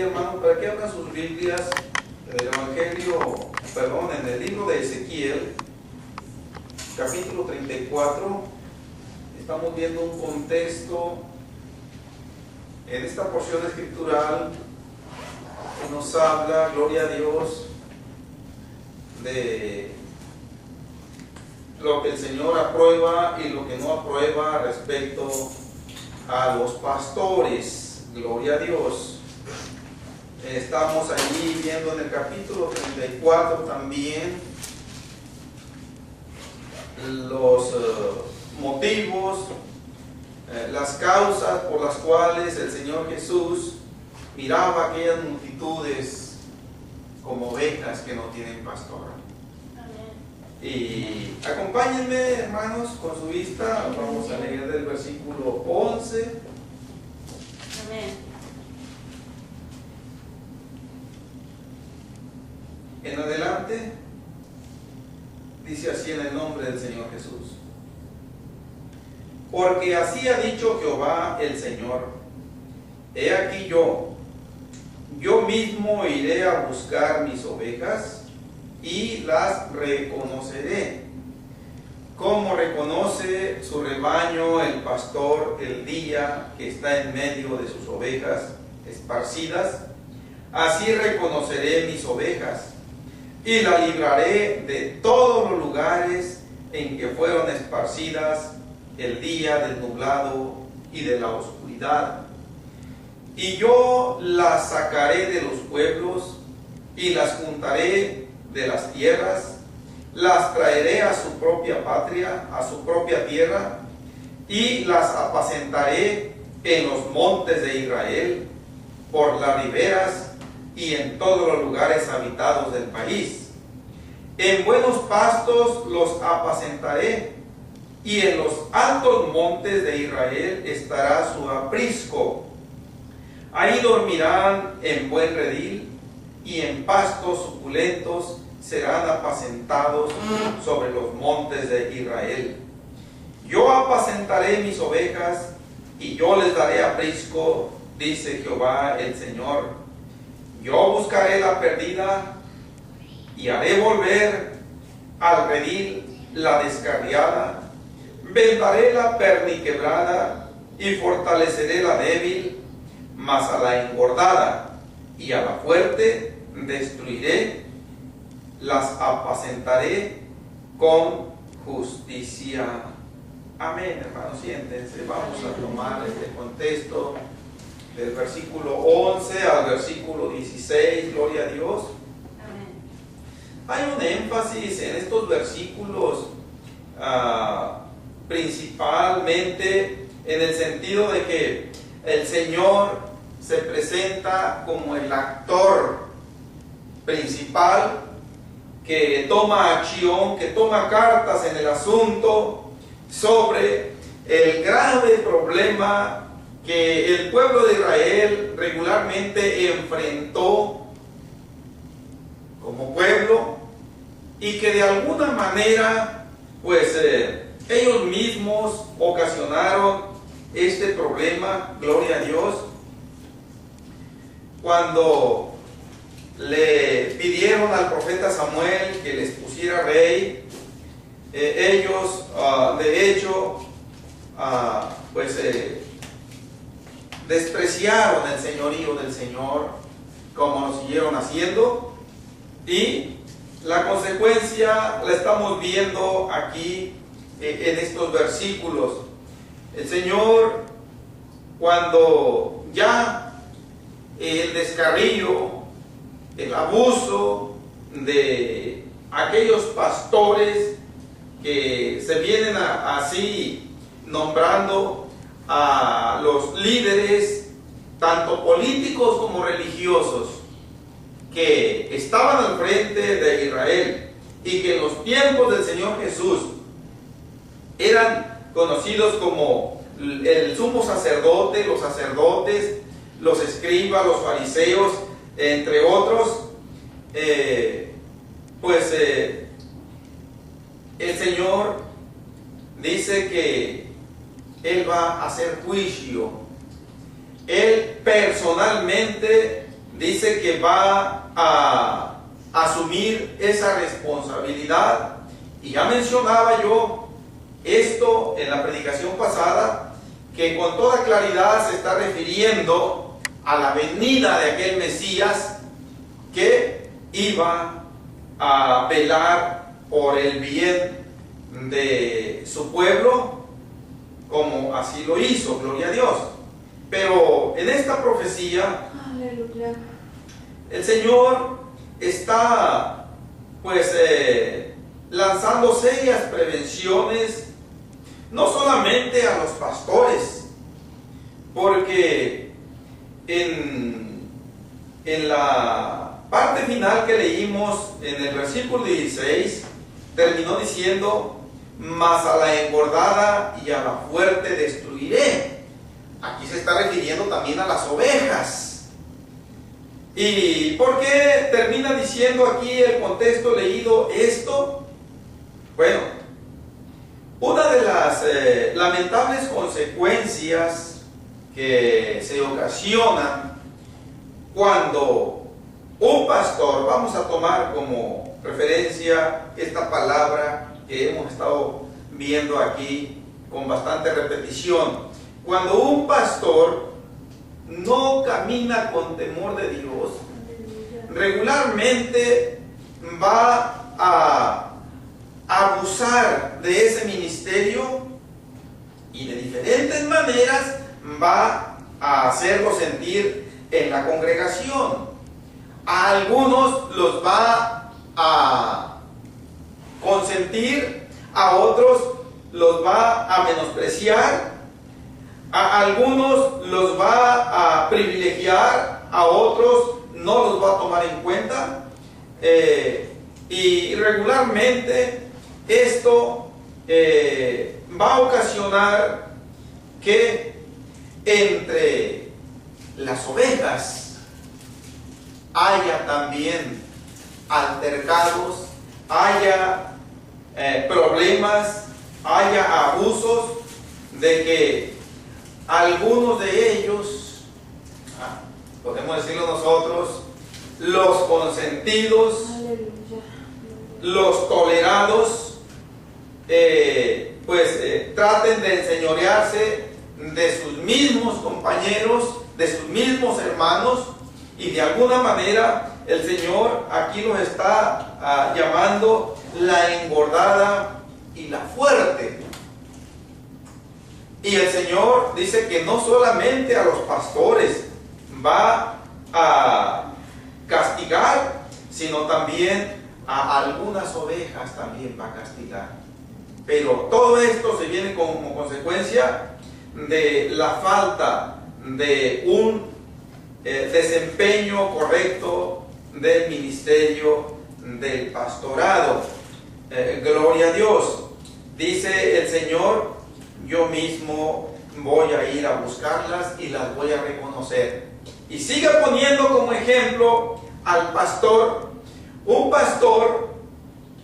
hermanos, para que abran sus Biblias en en el libro de Ezequiel, capítulo 34. Estamos viendo un contexto en esta porción escritural que nos habla, gloria a Dios, de lo que el Señor aprueba y lo que no aprueba respecto a los pastores. Gloria a Dios. Estamos allí viendo en el capítulo 34 también los motivos, las causas por las cuales el Señor Jesús miraba a aquellas multitudes como ovejas que no tienen pastor. Y acompáñenme, hermanos, con su vista. Vamos a leer del versículo 11. Amén. En adelante, dice así en el nombre del Señor Jesús: porque así ha dicho Jehová el Señor: he aquí yo mismo iré a buscar mis ovejas y las reconoceré, como reconoce su rebaño el pastor el día que está en medio de sus ovejas esparcidas. Así reconoceré mis ovejas y la libraré de todos los lugares en que fueron esparcidas el día del nublado y de la oscuridad. Y yo las sacaré de los pueblos y las juntaré de las tierras, las traeré a su propia patria, a su propia tierra, y las apacentaré en los montes de Israel, por las riberas y en todos los lugares habitados del país. En buenos pastos los apacentaré, y en los altos montes de Israel estará su aprisco. Ahí dormirán en buen redil, y en pastos suculentos serán apacentados sobre los montes de Israel. Yo apacentaré mis ovejas, y yo les daré aprisco, dice Jehová el Señor. Yo buscaré la perdida, y haré volver al redil la descarriada. Vendaré la perniquebrada, y fortaleceré la débil, mas a la engordada y a la fuerte destruiré. Las apacentaré con justicia. Amén, hermanos, siéntense. Vamos a tomar este contexto del versículo 11 al versículo 16, gloria a Dios. Hay un énfasis en estos versículos, principalmente en el sentido de que el Señor se presenta como el actor principal que toma acción, que toma cartas en el asunto sobre el grave problema que el pueblo de Israel regularmente enfrentó como pueblo, y que de alguna manera pues ellos mismos ocasionaron este problema, gloria a Dios, cuando le pidieron al profeta Samuel que les pusiera rey. Ellos de hecho despreciaron el señorío del Señor, como lo siguieron haciendo, y la consecuencia la estamos viendo aquí en estos versículos. El Señor, cuando ya el descarrío, el abuso de aquellos pastores que se vienen así nombrando a los líderes, tanto políticos como religiosos, que estaban al frente de Israel y que en los tiempos del Señor Jesús eran conocidos como el sumo sacerdote, los sacerdotes, los escribas, los fariseos, entre otros, el Señor dice que Él va a hacer juicio. Él personalmente dice que va a asumir esa responsabilidad. Y ya mencionaba yo esto en la predicación pasada, que con toda claridad se está refiriendo a la venida de aquel Mesías que iba a velar por el bien de su pueblo, como así lo hizo, gloria a Dios. Pero en esta profecía, Aleluya, el Señor está pues lanzando serias prevenciones, no solamente a los pastores, porque en la parte final que leímos en el versículo 16, terminó diciendo: mas a la engordada y a la fuerte destruiré. Aquí se está refiriendo también a las ovejas. ¿Y por qué termina diciendo aquí el contexto leído esto? Bueno, una de las lamentables consecuencias que se ocasionan cuando un pastor, vamos a tomar como referencia esta palabra que hemos estado viendo aquí con bastante repetición, cuando un pastor no camina con temor de Dios, regularmente va a abusar de ese ministerio y de diferentes maneras va a hacerlo sentir en la congregación. A algunos los va a consentir, a otros los va a menospreciar, a algunos los va a privilegiar, a otros no los va a tomar en cuenta, y regularmente esto va a ocasionar que entre las ovejas haya también altercados, haya problemas, haya abusos, de que algunos de ellos, podemos decirlo nosotros, los consentidos, los tolerados, traten de enseñorearse de sus mismos compañeros, de sus mismos hermanos, y de alguna manera el Señor aquí los está llamando la engordada y la fuerte. Y el Señor dice que no solamente a los pastores va a castigar, sino también a algunas ovejas también va a castigar. Pero todo esto se viene como consecuencia de la falta de un desempeño correcto del ministerio del pastorado. Gloria a Dios. Dice el Señor: yo mismo voy a ir a buscarlas y las voy a reconocer. Y sigue poniendo como ejemplo al pastor. Un pastor,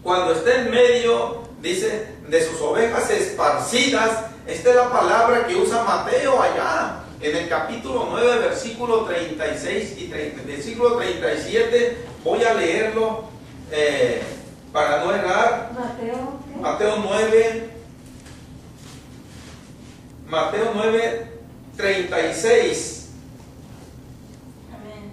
cuando está en medio, dice, de sus ovejas esparcidas. Esta es la palabra que usa Mateo allá en el capítulo 9, versículo 36 y versículo 37. Voy a leerlo para no errar. Mateo 9, 36. amén,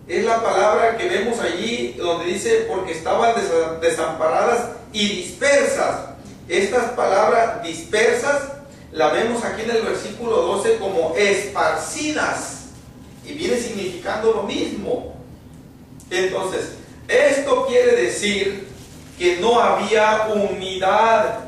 Es la palabra que vemos allí donde dice: porque estaban desamparadas y dispersas. Estas palabras dispersas la vemos aquí en el versículo 12 como esparcidas, y viene significando lo mismo. Entonces, esto quiere decir que no había unidad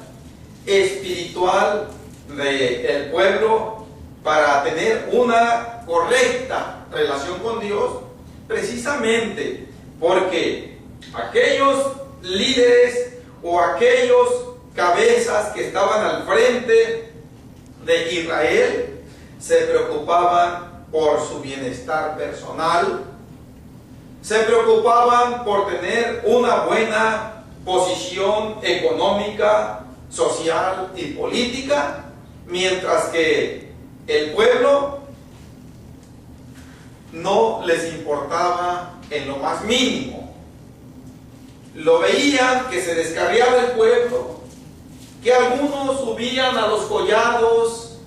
espiritual del pueblo para tener una correcta relación con Dios, precisamente porque aquellos líderes o aquellos cabezas que estaban al frente de Israel se preocupaban por su bienestar personal, se preocupaban por tener una buena posición económica, social y política, mientras que el pueblo no les importaba en lo más mínimo. Lo veían que se descarriaba el pueblo, que algunos subían a los collados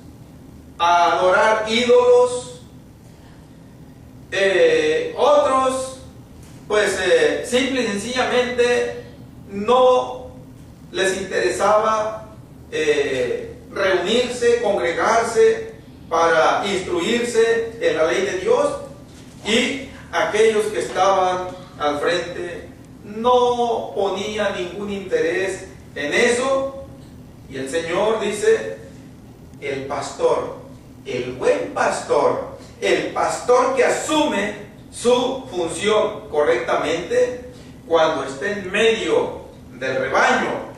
a adorar ídolos, otros pues simple y sencillamente no les interesaba reunirse, congregarse para instruirse en la ley de Dios, y aquellos que estaban al frente no ponían ningún interés en eso. Y el Señor dice: el pastor, el buen pastor, el pastor que asume su función correctamente, cuando esté en medio del rebaño,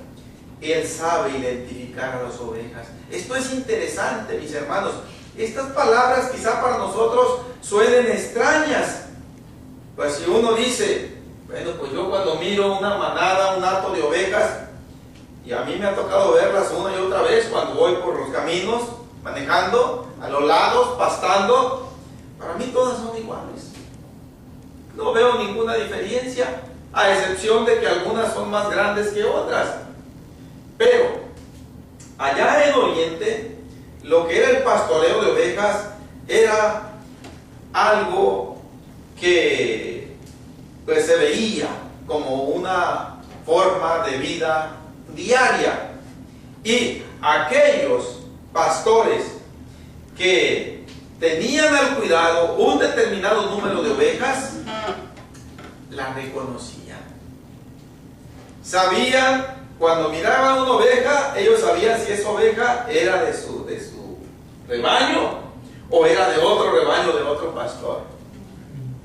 él sabe identificar a las ovejas. Esto es interesante, mis hermanos. Estas palabras quizá para nosotros suenen extrañas. Pues si uno dice, bueno, pues yo cuando miro una manada, un hato de ovejas, y a mí me ha tocado verlas una y otra vez cuando voy por los caminos, manejando, a los lados, pastando, para mí todas son iguales. No veo ninguna diferencia, a excepción de que algunas son más grandes que otras. Pero allá en Oriente, lo que era el pastoreo de ovejas era algo que pues se veía como una forma de vida diaria. Y aquellos pastores que tenían al cuidado un determinado número de ovejas, la reconocían. Sabían, cuando miraban una oveja, ellos sabían si esa oveja era de su rebaño o era de otro rebaño, de otro pastor.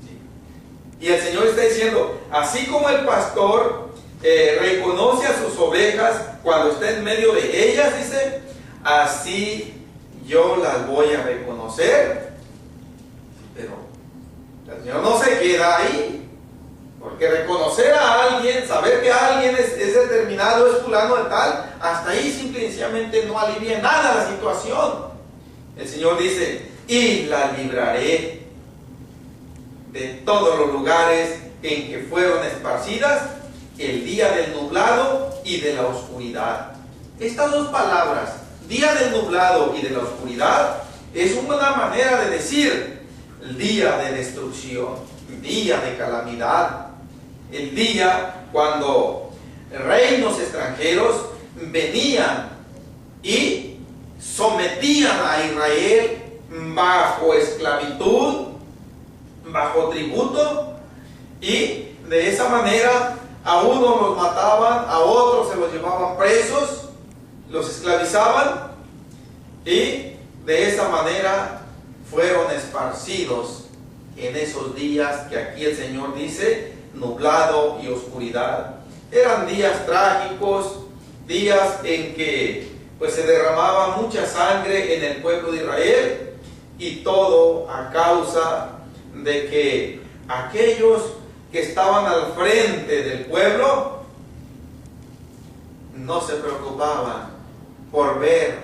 ¿Sí? Y el Señor está diciendo, así como el pastor reconoce a sus ovejas cuando está en medio de ellas, dice, así yo las voy a reconocer. Pero el Señor no se queda ahí, porque reconocer a alguien, saber que alguien es determinado, es fulano de tal, hasta ahí simple y sencillamente no alivia nada la situación. El Señor dice, y la libraré de todos los lugares en que fueron esparcidas, el día del nublado y de la oscuridad. Estas dos palabras, día del nublado y de la oscuridad, es una manera de decir el día de destrucción, el día de calamidad, el día cuando reinos extranjeros venían y sometían a Israel bajo esclavitud, bajo tributo, y de esa manera a unos los mataban, a otros se los llevaban presos, los esclavizaban, y de esa manera fueron esparcidos en esos días que aquí el Señor dice nublado y oscuridad. Eran días trágicos, días en que pues se derramaba mucha sangre en el pueblo de Israel, y todo a causa de que aquellos que estaban al frente del pueblo no se preocupaban por ver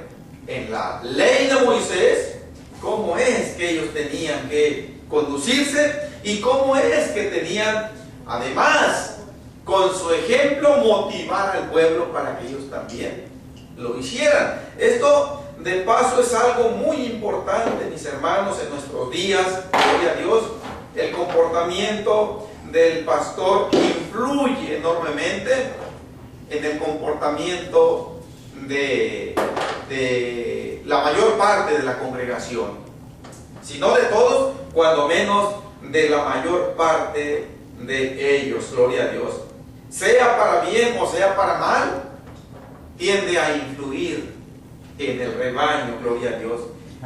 en la ley de Moisés cómo es que ellos tenían que conducirse y cómo es que tenían, además, con su ejemplo, motivar al pueblo para que ellos también lo hicieran. Esto, de paso, es algo muy importante, mis hermanos, en nuestros días. Gloria a Dios. El comportamiento del pastor influye enormemente en el comportamiento de la mayor parte de la congregación. Si no de todos, cuando menos de la mayor parte de ellos. Gloria a Dios. Sea para bien o sea para mal, tiende a influir en el rebaño. Gloria a Dios.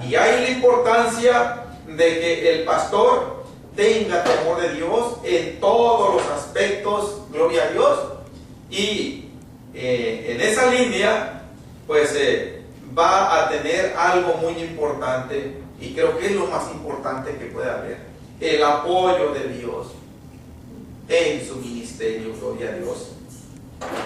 Y hay la importancia de que el pastor tenga temor de Dios en todos los aspectos. Gloria a Dios. Y en esa línea pues va a tener algo muy importante, y creo que es lo más importante que puede haber: el apoyo de Dios en su ministerio. Gloria a Dios.